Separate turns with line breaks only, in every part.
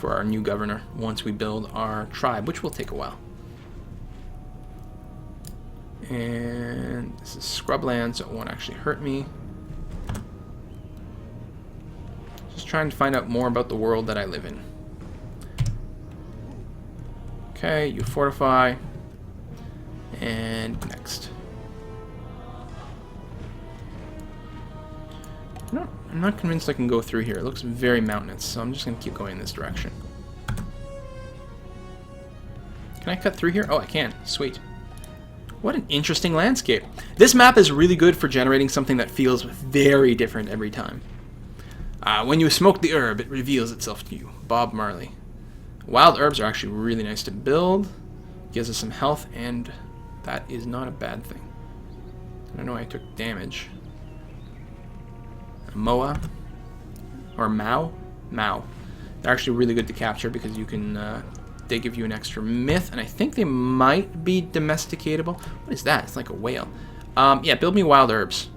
for our new governor once we build our tribe, which will take a while. And this is scrubland, so it won't actually hurt me. Just trying to find out more about the world that I live in. Okay, you fortify. And next. No, I'm not convinced I can go through here. It looks very mountainous, so I'm just going to keep going in this direction. Can I cut through here? Oh, I can. Sweet. What an interesting landscape. This map is really good for generating something that feels very different every time. When you smoke the herb, it reveals itself to you. Bob Marley. Wild herbs are actually really nice to build. Gives us some health, and that is not a bad thing. I don't know why I took damage. Moa. Or Mao. Mao. They're actually really good to capture because you can... they give you an extra myth, and I think they might be domesticatable. What is that? It's like a whale. Yeah, build me wild herbs.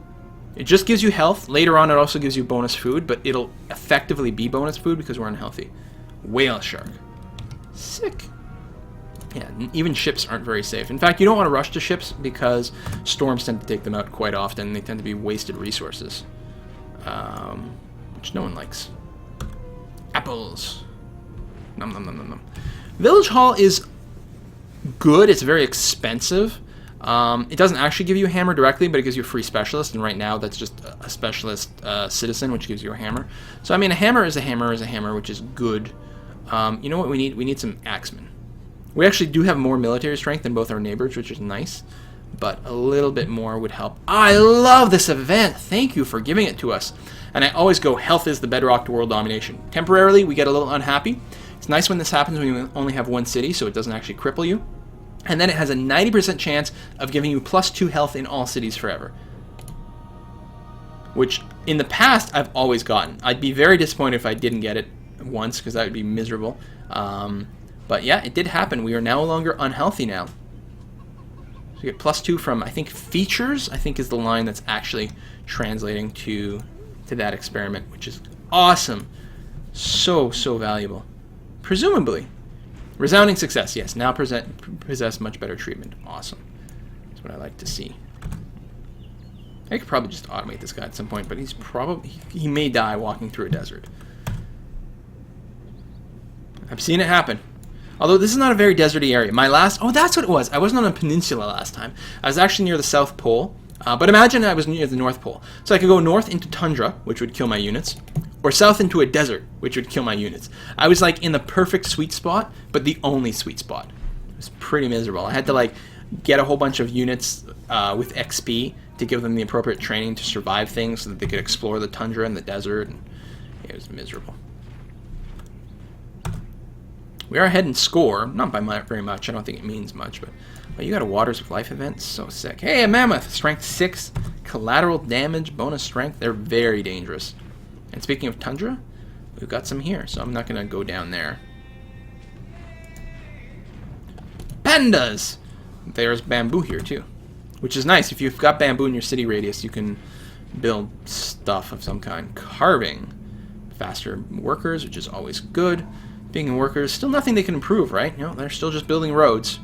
It just gives you health. Later on, it also gives you bonus food, but it'll effectively be bonus food because we're unhealthy. Whale shark. Sick. Yeah, even ships aren't very safe. In fact, you don't want to rush to ships because storms tend to take them out quite often. They tend to be wasted resources, which no one likes. Apples. Nom nom nom nom nom. Village Hall is good. It's very expensive. It doesn't actually give you a hammer directly, but it gives you a free specialist, and right now that's just a specialist citizen, which gives you a hammer. So, I mean, a hammer is a hammer is a hammer, which is good. You know what we need? We need some axemen. We actually do have more military strength than both our neighbors, which is nice, but a little bit more would help. I love this event. Thank you for giving it to us. And I always go, health is the bedrock to world domination. Temporarily, we get a little unhappy. It's nice when this happens when you only have one city, so it doesn't actually cripple you. And then it has a 90% chance of giving you +2 health in all cities forever. Which, in the past, I've always gotten. I'd be very disappointed if I didn't get it once, because that would be miserable. But yeah, it did happen. We are no longer unhealthy now. So you get +2 from, I think, features, I think is the line that's actually translating to that experiment, which is awesome. So valuable. Presumably. Resounding success, yes. Now possess much better treatment. Awesome. That's what I like to see. I could probably just automate this guy at some point, but he may die walking through a desert. I've seen it happen. Although this is not a very deserty area. Oh, that's what it was. I wasn't on a peninsula last time. I was actually near the South Pole. But imagine I was near the North Pole. So I could go north into tundra, which would kill my units, or south into a desert, which would kill my units. I was like in the perfect sweet spot, but the only sweet spot. It was pretty miserable. I had to like get a whole bunch of units with XP to give them the appropriate training to survive things so that they could explore the tundra and the desert. And it was miserable. We are ahead in score, not by very much. I don't think it means much, but you got a Waters of Life event, so sick. Hey, a mammoth, strength 6, collateral damage, bonus strength. They're very dangerous. And speaking of tundra, we've got some here, so I'm not going to go down there. Pandas! There's bamboo here, too, which is nice. If you've got bamboo in your city radius, you can build stuff of some kind. Carving. Faster workers, which is always good. Being workers, still nothing they can improve, right? You know, they're still just building roads.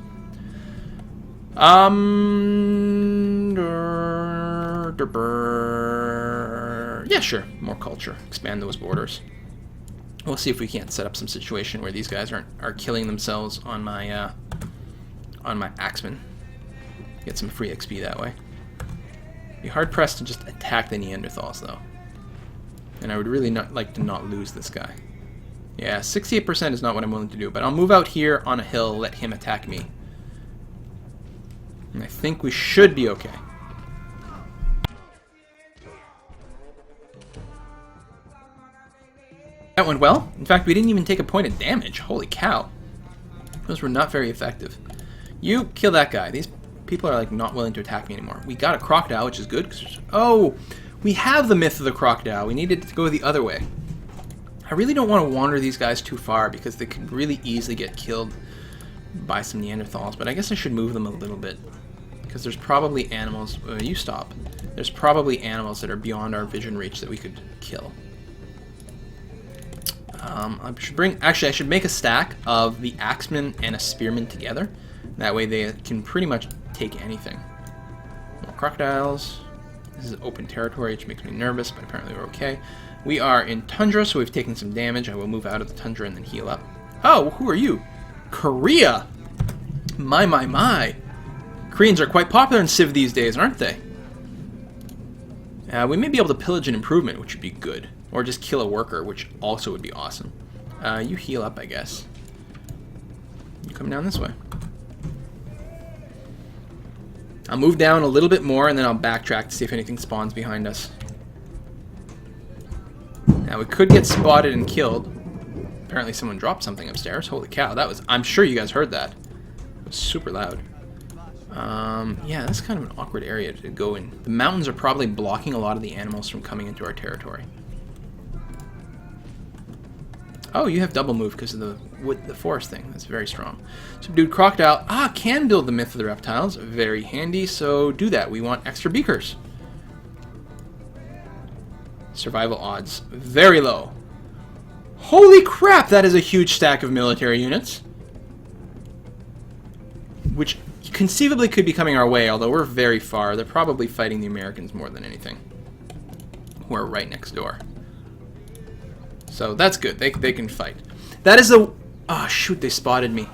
Yeah, sure. More culture. Expand those borders. We'll see if we can't set up some situation where these guys are killing themselves on my axemen. Get some free XP that way. Be hard pressed to just attack the Neanderthals though. And I would really not like to not lose this guy. Yeah, 68% is not what I'm willing to do, but I'll move out here on a hill, let him attack me. And I think we should be okay. That went well. In fact, we didn't even take a point of damage. Holy cow. Those were not very effective. You kill that guy. These people are like not willing to attack me anymore. We got a crocodile, which is good. Oh, we have the myth of the crocodile. We needed to go the other way. I really don't want to wander these guys too far because they could really easily get killed by some Neanderthals, but I guess I should move them a little bit because there's probably animals. You stop. There's probably animals that are beyond our vision reach that we could kill. I should bring. Actually, I should make a stack of the axeman and a spearman together. That way, they can pretty much take anything. More crocodiles. This is open territory, which makes me nervous, but apparently we're okay. We are in tundra, so we've taken some damage. I will move out of the tundra and then heal up. Oh, who are you? Korea. My. Koreans are quite popular in Civ these days, aren't they? We may be able to pillage an improvement, which would be good. Or just kill a worker, which also would be awesome. You heal up, I guess. You come down this way. I'll move down a little bit more, and then I'll backtrack to see if anything spawns behind us. Now, we could get spotted and killed. Apparently someone dropped something upstairs. Holy cow, that was... I'm sure you guys heard that. It was super loud. Yeah, that's kind of an awkward area to go in. The mountains are probably blocking a lot of the animals from coming into our territory. Oh, you have double move because of the forest thing. That's very strong. Subdued crocodile. Ah, can build the myth of the reptiles. Very handy, so do that. We want extra beakers. Survival odds. Very low. Holy crap, that is a huge stack of military units. Which conceivably could be coming our way, although we're very far. They're probably fighting the Americans more than anything. Who are right next door. So that's good. They can fight. That is a... Oh, shoot, they spotted me.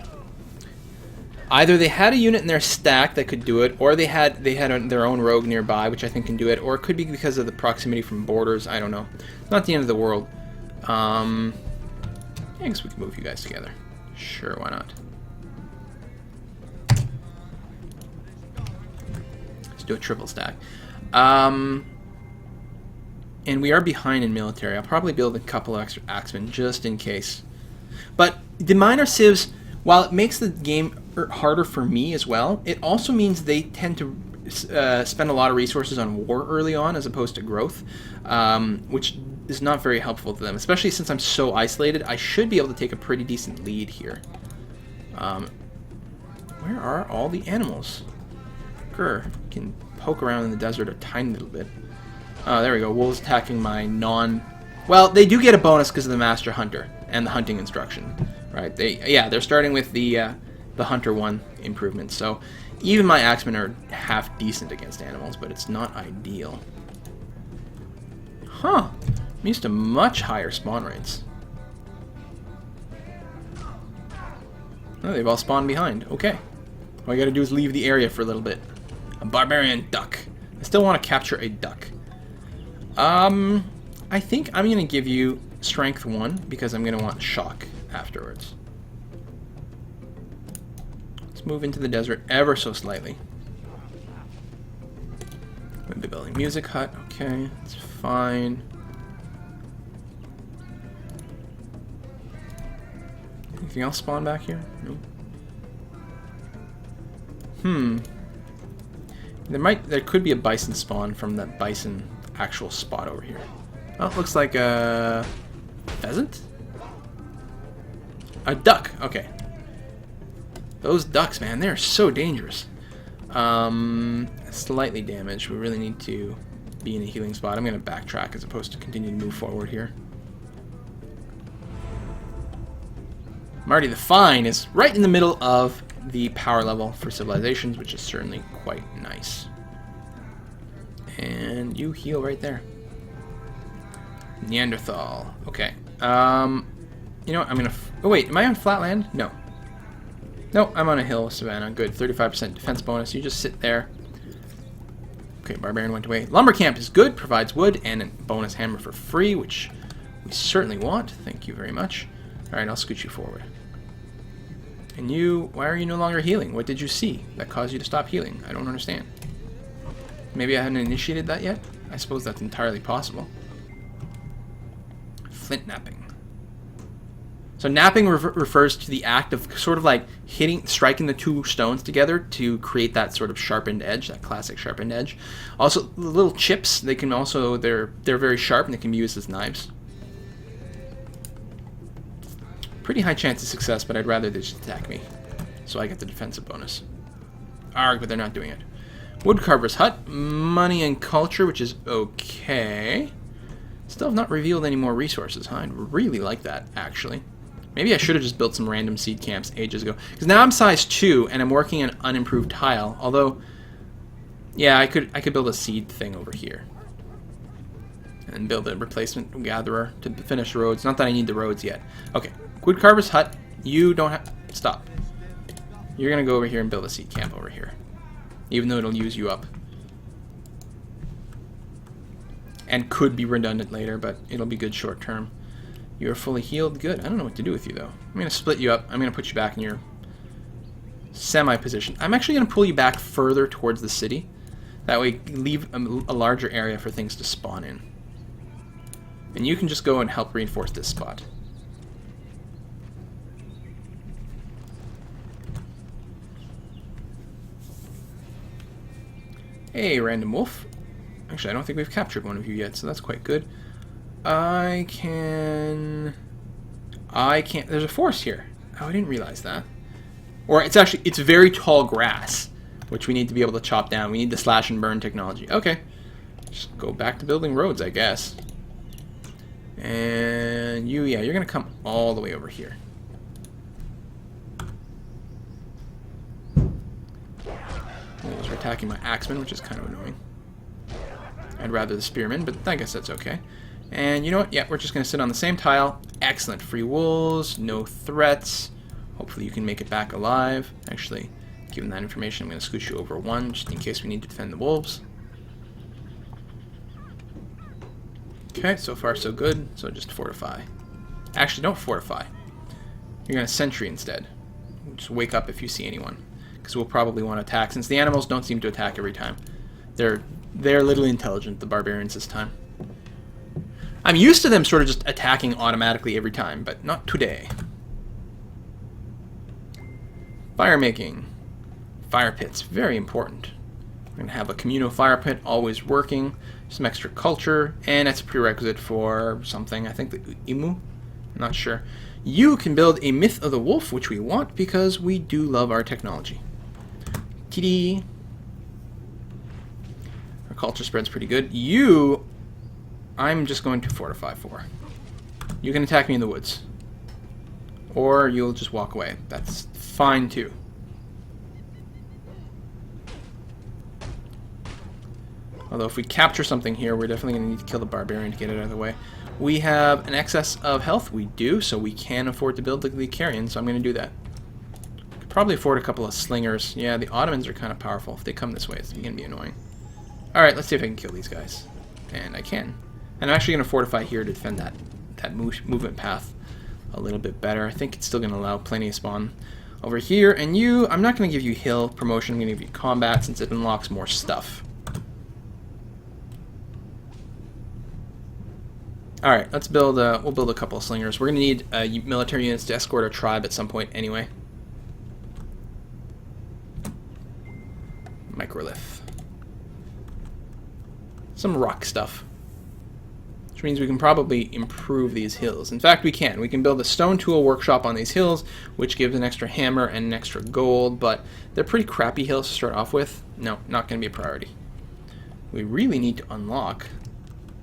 Either they had a unit in their stack that could do it, or they had their own rogue nearby, which I think can do it, or it could be because of the proximity from borders. I don't know. It's not the end of the world. I guess we can move you guys together. Sure, why not? Let's do a triple stack. And we are behind in military. I'll probably build a couple of extra axemen just in case. But the minor civs, while it makes the game harder for me as well, it also means they tend to spend a lot of resources on war early on as opposed to growth, which is not very helpful to them, especially since I'm so isolated. I should be able to take a pretty decent lead here. Where are all the animals? Grr, can poke around in the desert a tiny little bit. Oh, there we go. Wolves attacking my non... Well, they do get a bonus because of the Master Hunter and the hunting instruction, right? They're starting with the Hunter 1 improvement. So even my axemen are half decent against animals, but it's not ideal. Huh. I'm used to much higher spawn rates. Oh, they've all spawned behind. Okay. All you gotta do is leave the area for a little bit. A barbarian duck. I still want to capture a duck. I think I'm going to give you strength 1 because I'm going to want shock afterwards. Let's move into the desert ever so slightly. We'll be building music hut. Okay, it's fine. Anything else spawn back here? No. There could be a bison spawn from that bison actual spot over here. Oh, it looks like a pheasant? A duck, okay. Those ducks, man, they're so dangerous. Slightly damaged. We really need to be in a healing spot. I'm going to backtrack as opposed to continue to move forward here. Marty the Fine is right in the middle of the power level for civilizations, which is certainly quite nice. And you heal right there. Neanderthal. Okay. You know what? I'm gonna... Oh, wait. Am I on flat land? No. No, I'm on a hill, Savannah. Good. 35% defense bonus. You just sit there. Okay, Barbarian went away. Lumber Camp is good. Provides wood and a bonus hammer for free, which we certainly want. Thank you very much. Alright, I'll scoot you forward. And you... Why are you no longer healing? What did you see that caused you to stop healing? I don't understand. Maybe I hadn't initiated that yet? I suppose that's entirely possible. Flint napping. So napping refers to the act of sort of like striking the two stones together to create that sort of sharpened edge, that classic sharpened edge. Also, the little chips, they can also, they're very sharp and they can be used as knives. Pretty high chance of success, but I'd rather they just attack me, so I get the defensive bonus. Arg, but they're not doing it. Woodcarver's hut, money and culture, which is okay. Still have not revealed any more resources, huh? I'd really like that, actually. Maybe I should have just built some random seed camps ages ago. Because now I'm size 2, and I'm working an unimproved tile. Although, yeah, I could build a seed thing over here. And build a replacement gatherer to finish roads. Not that I need the roads yet. Okay, Woodcarver's hut. You don't have... Stop. You're going to go over here and build a seed camp over here. Even though it'll use you up. And could be redundant later, but it'll be good short term. You're fully healed. Good. I don't know what to do with you, though. I'm going to split you up. I'm going to put you back in your semi-position. I'm actually going to pull you back further towards the city. That way, leave a larger area for things to spawn in. And you can just go and help reinforce this spot. Hey, random wolf. Actually, I don't think we've captured one of you yet, so that's quite good. I can't... There's a forest here. Oh, I didn't realize that. Or it's very tall grass, which we need to be able to chop down. We need the slash and burn technology. Okay. Just go back to building roads, I guess. And you, yeah, you're going to come all the way over here. Those are attacking my axemen, which is kind of annoying. I'd rather the spearmen, but I guess that's okay. And you know what? Yeah, we're just going to sit on the same tile. Excellent. Free wolves, no threats. Hopefully you can make it back alive. Actually, given that information, I'm going to scoot you over 1, just in case we need to defend the wolves. Okay, so far so good. So just fortify. Actually, don't fortify. You're going to sentry instead. Just wake up if you see anyone. Because we'll probably want to attack, since the animals don't seem to attack every time. They're literally intelligent, the barbarians this time. I'm used to them sort of just attacking automatically every time, but not today. Fire making. Fire pits, very important. We're going to have a communal fire pit always working. Some extra culture, and that's a prerequisite for something. I think the Imu? I'm not sure. You can build a Myth of the Wolf, which we want because we do love our technology. TD. Our culture spread's pretty good. You, I'm just going to fortify for. You can attack me in the woods. Or you'll just walk away. That's fine too. Although if we capture something here, we're definitely going to need to kill the barbarian to get it out of the way. We have an excess of health. We do, so we can afford to build the carrion, so I'm going to do that. Could probably afford a couple of slingers. Yeah, the Ottomans are kind of powerful. If they come this way, it's going to be annoying. Alright, let's see if I can kill these guys. And I can. And I'm actually going to fortify here to defend that movement path a little bit better. I think it's still going to allow plenty of spawn over here. And you, I'm not going to give you hill promotion. I'm going to give you combat since it unlocks more stuff. Alright, let's build, we'll build a couple of slingers. We're going to need military units to escort our tribe at some point anyway. Microlith. Some rock stuff. Which means we can probably improve these hills. In fact, we can. We can build a stone tool workshop on these hills, which gives an extra hammer and an extra gold, but they're pretty crappy hills to start off with. No, not going to be a priority. We really need to unlock,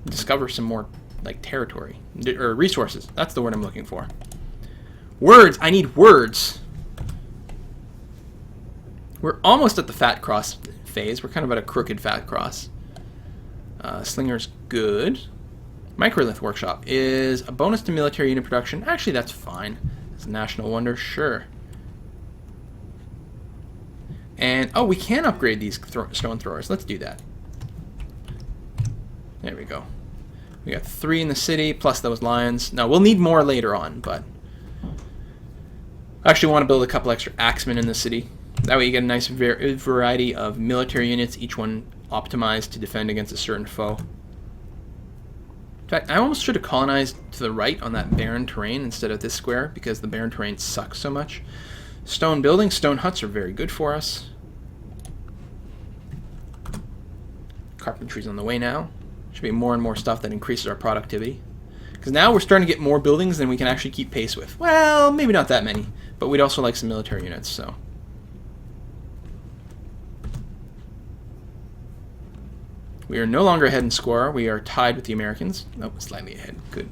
discover some more like territory or resources. That's the word I'm looking for. Words. I need words. We're almost at the fat cross phase. We're kind of at a crooked fat cross. Slinger's good. Microlith workshop is a bonus to military unit production. Actually, that's fine. It's a national wonder, sure. And oh, we can upgrade these stone throwers. Let's do that. There we go. We got 3 in the city, plus those lions. Now, we'll need more later on, but I actually want to build a couple extra axemen in the city. That way you get a nice variety of military units, each one optimized to defend against a certain foe. In fact, I almost should have colonized to the right on that barren terrain instead of this square, because the barren terrain sucks so much. Stone buildings, stone huts are very good for us. Carpentry's on the way now. Should be more and more stuff that increases our productivity. Because now we're starting to get more buildings than we can actually keep pace with. Well, maybe not that many, but we'd also like some military units, so. We are no longer ahead in score. We are tied with the Americans. Oh, slightly ahead. Good.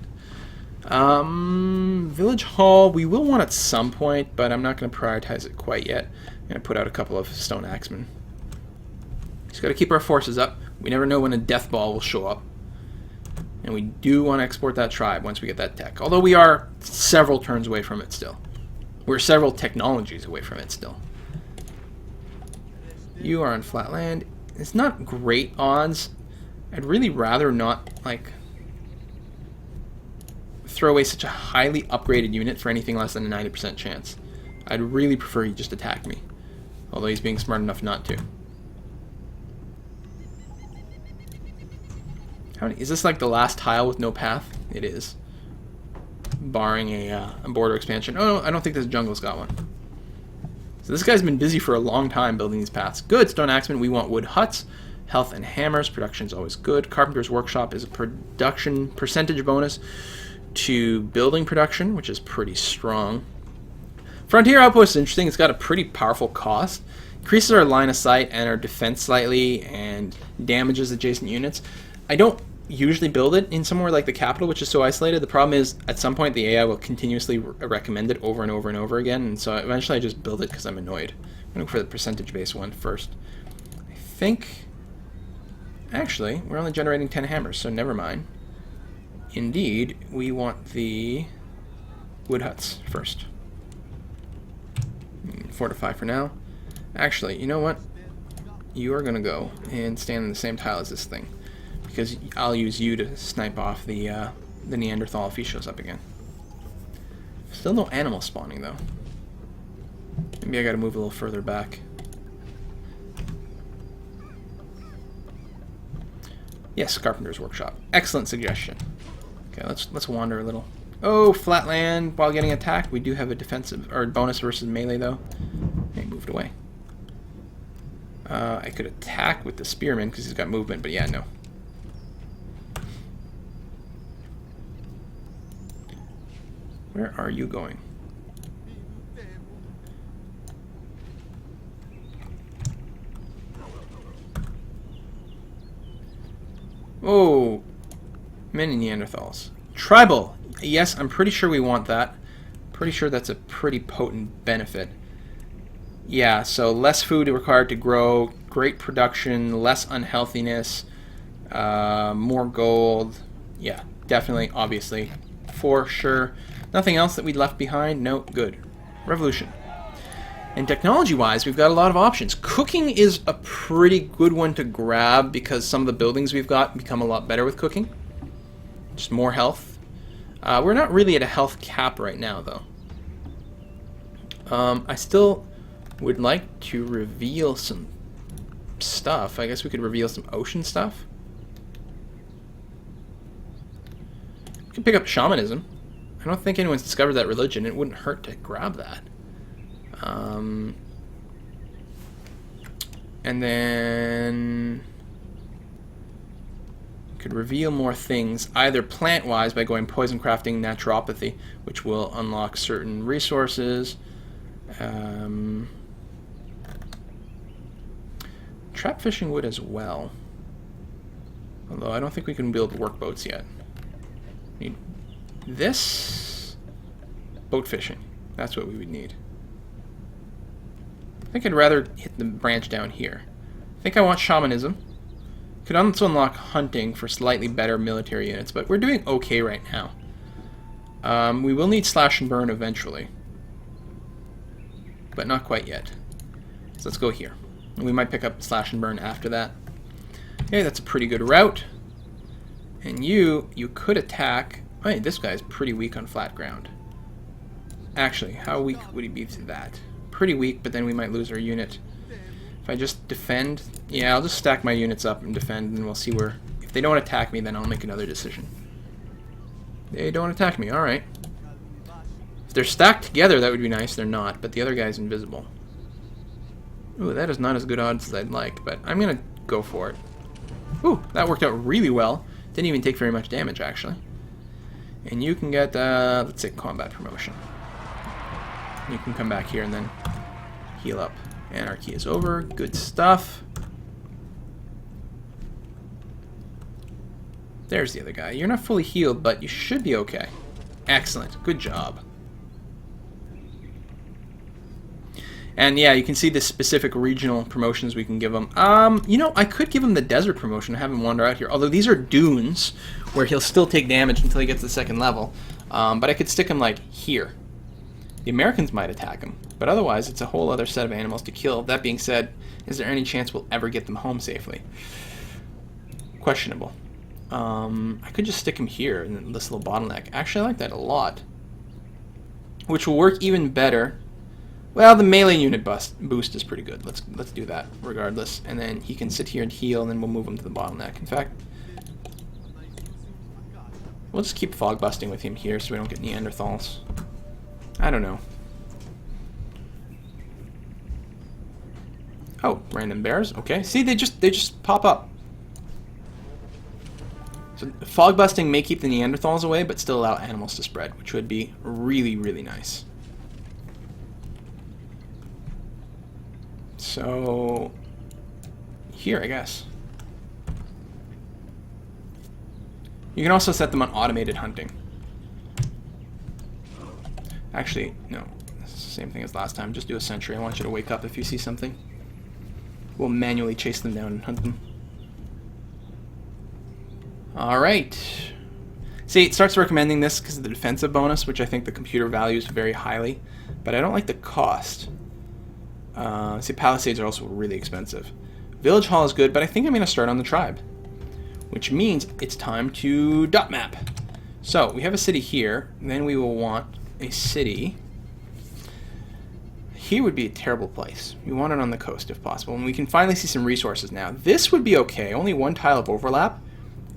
Village Hall, we will want at some point, but I'm not going to prioritize it quite yet. I'm going to put out a couple of stone axemen. Just got to keep our forces up. We never know when a death ball will show up. And we do want to export that tribe once we get that tech. Although we are several turns away from it still. We're several technologies away from it still. You are on flat land. It's not great odds. I'd really rather not, like, throw away such a highly upgraded unit for anything less than a 90% chance. I'd really prefer he just attack me. Although he's being smart enough not to. How many, is this like the last tile with no path? It is. Barring a border expansion. Oh, I don't think this jungle's got one. So this guy's been busy for a long time building these paths. Good, stone axemen. We want wood huts. Health and hammers. Production's always good. Carpenter's workshop is a production percentage bonus to building production, which is pretty strong. Frontier Outpost is interesting. It's got a pretty powerful cost. Increases our line of sight and our defense slightly and damages adjacent units. I don't usually build it in somewhere like the capital, which is so isolated. The problem is at some point the AI will continuously recommend it over and over and over again, and so eventually I just build it because I'm annoyed. I'm going to go for the percentage based one first. I think... Actually, we're only generating 10 hammers, so never mind. Indeed, we want the wood huts first. Fortify for now. Actually, you know what? You are going to go and stand in the same tile as this thing. Because I'll use you to snipe off the Neanderthal if he shows up again. Still no animal spawning, though. Maybe I gotta move a little further back. Yes, Carpenter's Workshop. Excellent suggestion. Okay, let's wander a little. Oh, flatland while getting attacked. We do have a defensive or bonus versus melee though. He moved away. I could attack with the spearman because he's got movement, but yeah, no. Where are you going? Oh, many Neanderthals. Tribal. Yes, I'm pretty sure we want that. Pretty sure that's a pretty potent benefit. Yeah, so less food required to grow, great production, less unhealthiness, more gold. Yeah, definitely, obviously, for sure. Nothing else that we left behind? No, good. Revolution. And technology-wise, we've got a lot of options. Cooking is a pretty good one to grab because some of the buildings we've got become a lot better with cooking. Just more health. We're not really at a health cap right now, though. I still would like to reveal some stuff. I guess we could reveal some ocean stuff. We can pick up shamanism. I don't think anyone's discovered that religion. It wouldn't hurt to grab that. And then could reveal more things, either plant-wise by going poison crafting naturopathy, which will unlock certain resources. Trap fishing would as well. Although I don't think we can build workboats yet. Need this. Boat fishing. That's what we would need. I think I'd rather hit the branch down here. I think I want shamanism. Could also unlock hunting for slightly better military units, but we're doing okay right now. We will need slash and burn eventually. But not quite yet. So let's go here. We might pick up slash and burn after that. Okay, that's a pretty good route. And you could attack... Hey, this guy's pretty weak on flat ground. Actually, how weak would he be to that? Pretty weak, but then we might lose our unit. If I just defend... Yeah, I'll just stack my units up and defend, and we'll see where... If they don't attack me, then I'll make another decision. They don't attack me, alright. If they're stacked together, that would be nice. They're not, but the other guy's invisible. Ooh, that is not as good odds as I'd like, but I'm going to go for it. Ooh, that worked out really well. Didn't even take very much damage, actually. And you can get, let's say, combat promotion. You can come back here and then heal up. Anarchy is over. Good stuff. There's the other guy. You're not fully healed, but you should be okay. Excellent. Good job. And yeah, you can see the specific regional promotions we can give him. You know, I could give him the desert promotion and have him wander out here. Although these are dunes, where he'll still take damage until he gets to the second level. But I could stick him, like, here. The Americans might attack him. But otherwise, it's a whole other set of animals to kill. That being said, is there any chance we'll ever get them home safely? Questionable. I could just stick him here in this little bottleneck. Actually, I like that a lot. Which will work even better. Well, the melee unit boost is pretty good. Let's do that regardless. And then he can sit here and heal, and then we'll move him to the bottleneck. In fact, we'll just keep fog busting with him here so we don't get Neanderthals. I don't know. Oh, random bears. Okay. See, they just pop up. So fog busting may keep the Neanderthals away, but still allow animals to spread, which would be really, really nice. So here, I guess. You can also set them on automated hunting. Actually, no. It's the same thing as last time. Just do a sentry. I want you to wake up if you see something. We'll manually chase them down and hunt them. Alright. See, it starts recommending this because of the defensive bonus, which I think the computer values very highly. But I don't like the cost. See, palisades are also really expensive. Village hall is good, but I think I'm going to start on the tribe. Which means it's time to dot map. So, we have a city here. Then we will want a city. Here would be a terrible place. We want it on the coast if possible. And we can finally see some resources now. This would be okay. Only one tile of overlap.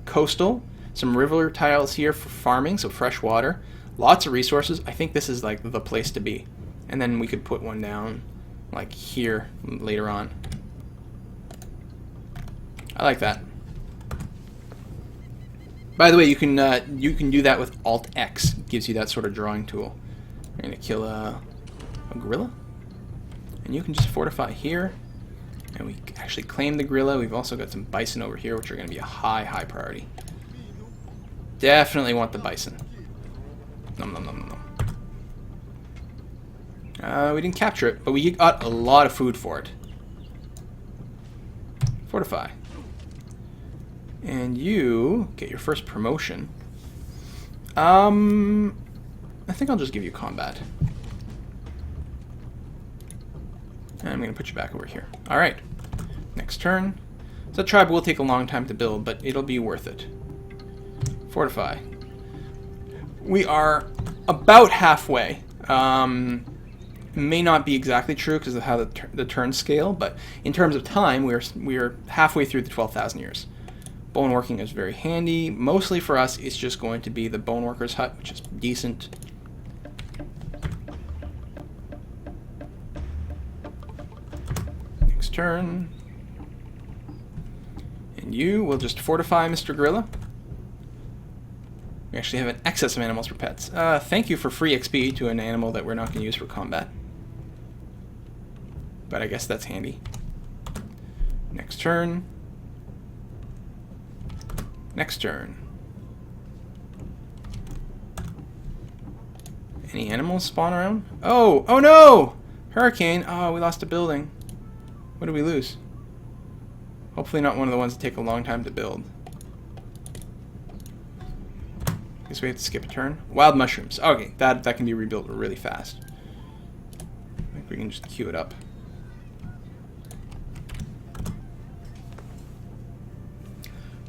Coastal. Some river tiles here for farming, so fresh water. Lots of resources. I think this is like the place to be. And then we could put one down like here later on. I like that. By the way, you can do that with Alt X. It gives you that sort of drawing tool. We're gonna kill a gorilla, and you can just fortify here, and we actually claim the gorilla. We've also got some bison over here, which are gonna be a high priority. Definitely want the bison. Nom nom nom nom nom. We didn't capture it, but we got a lot of food for it. Fortify. And you get your first promotion. I think I'll just give you combat. And I'm going to put you back over here. Alright. Next turn. So the tribe will take a long time to build, but it'll be worth it. Fortify. We are about halfway. May not be exactly true because of how the turns scale, but in terms of time, we are halfway through the 12,000 years. Bone working is very handy. Mostly for us, it's just going to be the bone worker's hut, which is decent. Next turn. And you will just fortify Mr. Gorilla. We actually have an excess of animals for pets. Thank you for free XP to an animal that we're not going to use for combat. But I guess that's handy. Next turn. Next turn. Any animals spawn around? Oh! Oh no! Hurricane! Oh, we lost a building. What did we lose? Hopefully not one of the ones that take a long time to build. Guess we have to skip a turn. Wild mushrooms. Okay, that can be rebuilt really fast. I think we can just queue it up.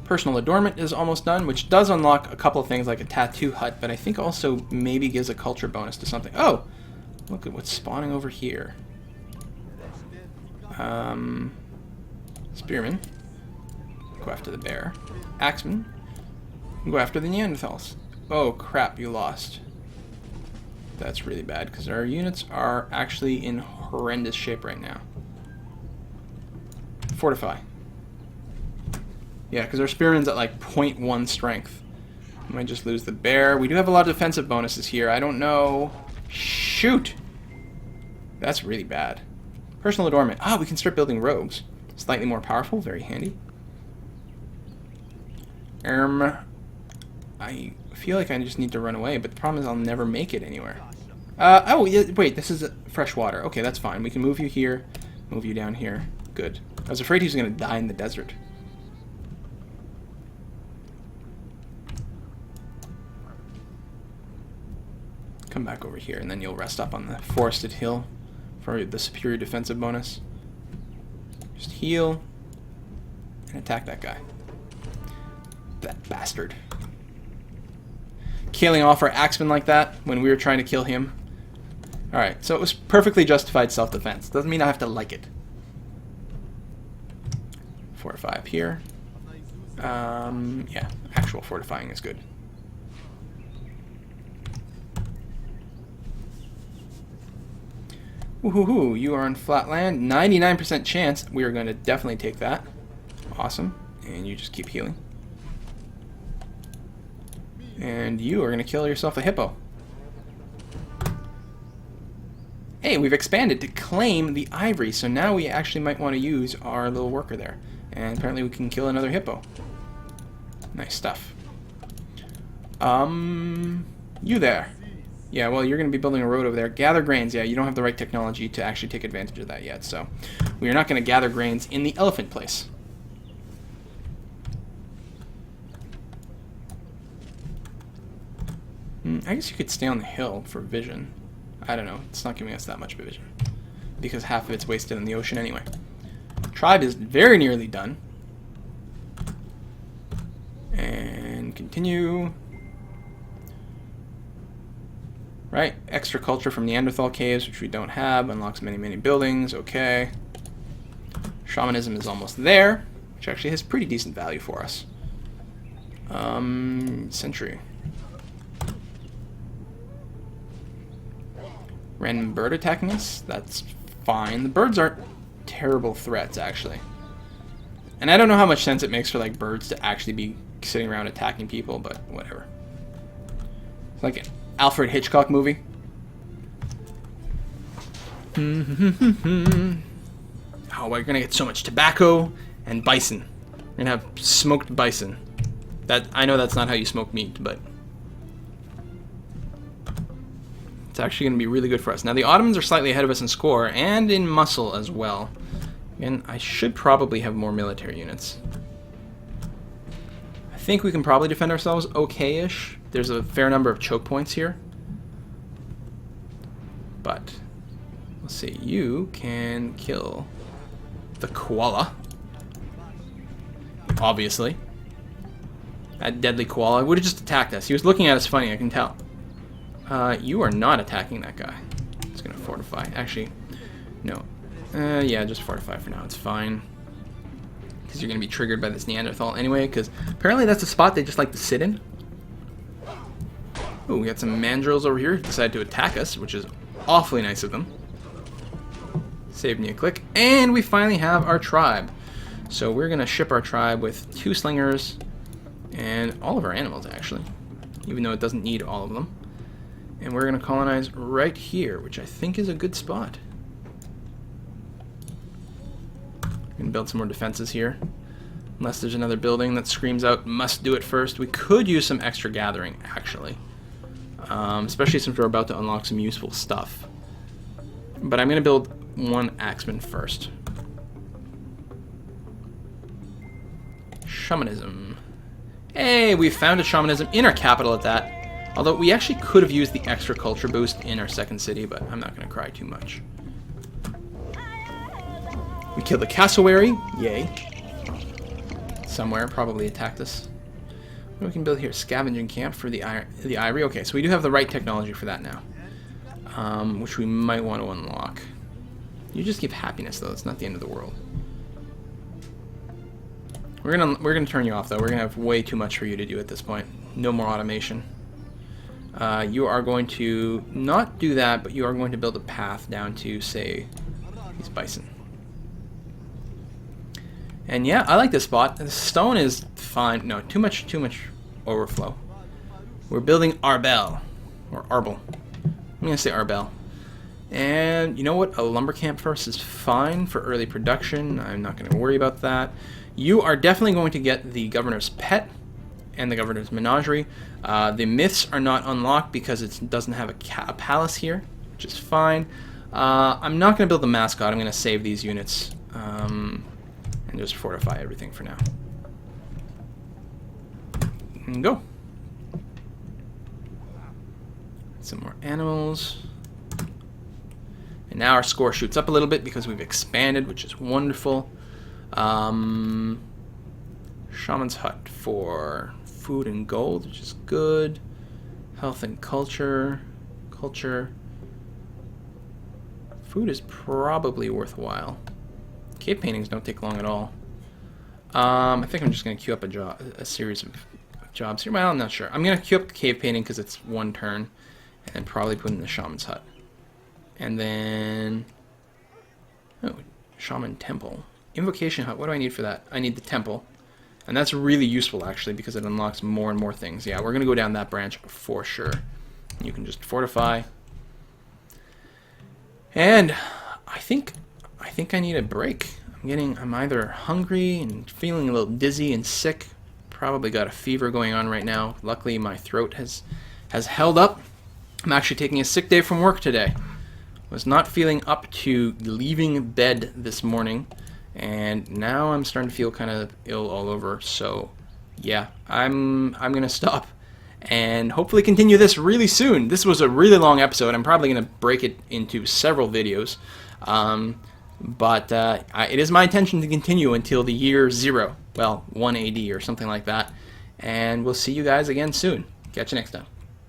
Personal adornment is almost done, which does unlock a couple of things like a tattoo hut, but I think also maybe gives a culture bonus to something. Oh! Look at what's spawning over here. Spearman. Go after the bear. Axeman. Go after the Neanderthals. Oh crap, you lost. That's really bad, because our units are actually in horrendous shape right now. Fortify. Yeah, because our spearman's at like 0.1 strength. We might just lose the bear. We do have a lot of defensive bonuses here. I don't know. Shoot! That's really bad. Personal adornment. Ah, we can start building rogues. Slightly more powerful. Very handy. I feel like I just need to run away, but the problem is I'll never make it anywhere. Oh, yeah, wait, this is fresh water. Okay, that's fine. We can move you here, move you down here. Good. I was afraid he was going to die in the desert. Come back over here, and then you'll rest up on the forested hill for the superior defensive bonus. Just heal and attack that guy. That bastard. Killing off our axeman like that when we were trying to kill him. Alright, so it was perfectly justified self-defense. Doesn't mean I have to like it. Fortify up here. Yeah, actual fortifying is good. Woohoo, you are on flat land. 99% chance. We are going to definitely take that. Awesome. And you just keep healing. And you are going to kill yourself a hippo. Hey, we've expanded to claim the ivory, so now we actually might want to use our little worker there. And apparently we can kill another hippo. Nice stuff. You there. Yeah, well, you're going to be building a road over there. Gather grains. Yeah, you don't have the right technology to actually take advantage of that yet, so we are not going to gather grains in the elephant place. I guess you could stay on the hill for vision. I don't know. It's not giving us that much vision because half of it's wasted in the ocean anyway. Tribe is very nearly done. And continue. Right, extra culture from Neanderthal caves, which we don't have. Unlocks many, many buildings. Okay. Shamanism is almost there, which actually has pretty decent value for us. Century. Random bird attacking us? That's fine. The birds aren't terrible threats, actually. And I don't know how much sense it makes for like birds to actually be sitting around attacking people, but whatever. It's like an Alfred Hitchcock movie. Oh, we're gonna get so much tobacco and bison. We're gonna have smoked bison. That I know that's not how you smoke meat, but it's actually going to be really good for us. Now, the Ottomans are slightly ahead of us in score and in muscle as well. And I should probably have more military units. I think we can probably defend ourselves okay-ish. There's a fair number of choke points here. But, let's see. You can kill the koala. Obviously. That deadly koala would have just attacked us. He was looking at us funny, I can tell. You are not attacking that guy. It's going to fortify. Actually, no. Yeah, just fortify for now. It's fine. Because you're going to be triggered by this Neanderthal anyway, because apparently that's a spot they just like to sit in. Oh, we got some mandrills over here who decided to attack us, which is awfully nice of them. Saved me a click. And we finally have our tribe. So we're going to ship our tribe with 2 slingers and all of our animals, actually. Even though it doesn't need all of them. And we're going to colonize right here, which I think is a good spot. We're going to build some more defenses here. Unless there's another building that screams out, must do it first. We could use some extra gathering, actually. Especially since we're about to unlock some useful stuff. But I'm going to build 1 axeman first. Shamanism. Hey, we found a shamanism in our capital at that. Although we actually could have used the extra culture boost in our second city, but I'm not going to cry too much. We killed the cassowary. Yay. Somewhere probably attacked us. What we can build here? Scavenging camp for the ivory. Okay, so we do have the right technology for that now. Which we might want to unlock. You just give happiness, though. It's not the end of the world. We're gonna turn you off, though. We're gonna have way too much for you to do at this point. No more automation. You are going to not do that, but you are going to build a path down to, say, these bison. And yeah, I like this spot. The stone is fine. No, too much overflow. We're building Arbel. Or Arbel. I'm going to say Arbel. And you know what? A lumber camp first is fine for early production. I'm not going to worry about that. You are definitely going to get the governor's pet. and the Governor's Menagerie. The myths are not unlocked because it doesn't have a palace here, which is fine. I'm not going to build the mascot. I'm going to save these units and just fortify everything for now. And go. Some more animals. And now our score shoots up a little bit because we've expanded, which is wonderful. Shaman's Hut for food and gold, which is good. Health and culture. Food is probably worthwhile. Cave paintings don't take long at all. I think I'm just going to queue up a series of jobs here. Well, I'm not sure. I'm going to queue up the cave painting because it's one turn. And then probably put in the Shaman's Hut. And then... oh, Shaman Temple. Invocation Hut, what do I need for that? I need the temple. And that's really useful, actually, because it unlocks more and more things. Yeah, we're going to go down that branch for sure. You can just fortify. And I think I need a break. I'm either hungry and feeling a little dizzy and sick. Probably got a fever going on right now. Luckily, my throat has held up. I'm actually taking a sick day from work today. Was not feeling up to leaving bed this morning, and now I'm starting to feel kind of ill all over. So yeah, I'm gonna stop and hopefully continue this really soon. This was a really long episode. I'm probably gonna break it into several videos, but it is my intention to continue until the year 0, well, 1 AD or something like that. And we'll see you guys again soon. Catch you next time.